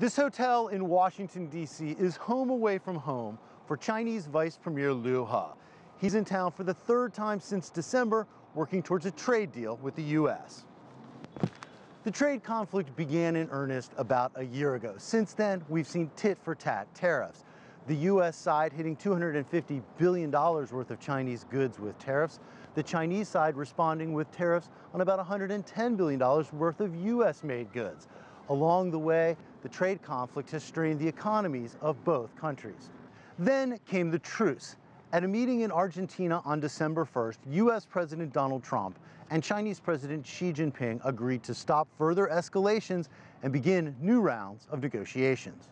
This hotel in Washington, D.C. is home away from home for Chinese Vice Premier Liu He. He's in town for the third time since December, working towards a trade deal with the U.S. The trade conflict began in earnest about a year ago. Since then, we've seen tit-for-tat tariffs. The U.S. side hitting $250 billion worth of Chinese goods with tariffs. The Chinese side responding with tariffs on about $110 billion worth of U.S.-made goods. Along the way, the trade conflict has strained the economies of both countries. Then came the truce. At a meeting in Argentina on December 1st, U.S. President Donald Trump and Chinese President Xi Jinping agreed to stop further escalations and begin new rounds of negotiations.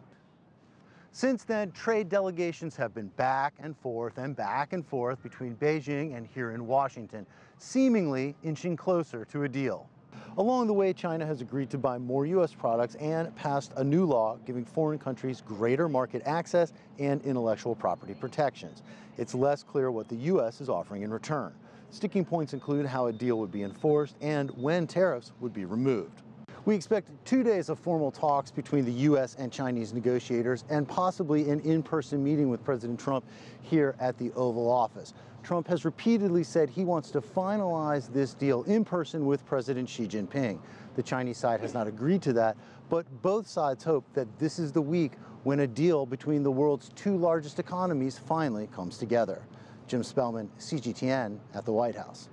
Since then, trade delegations have been back and forth between Beijing and here in Washington, seemingly inching closer to a deal. Along the way, China has agreed to buy more U.S. products and passed a new law giving foreign countries greater market access and intellectual property protections. It's less clear what the U.S. is offering in return. Sticking points include how a deal would be enforced and when tariffs would be removed. We expect 2 days of formal talks between the U.S. and Chinese negotiators and possibly an in-person meeting with President Trump here at the Oval Office. Trump has repeatedly said he wants to finalize this deal in person with President Xi Jinping. The Chinese side has not agreed to that, but both sides hope that this is the week when a deal between the world's two largest economies finally comes together. Jim Spellman, CGTN at the White House.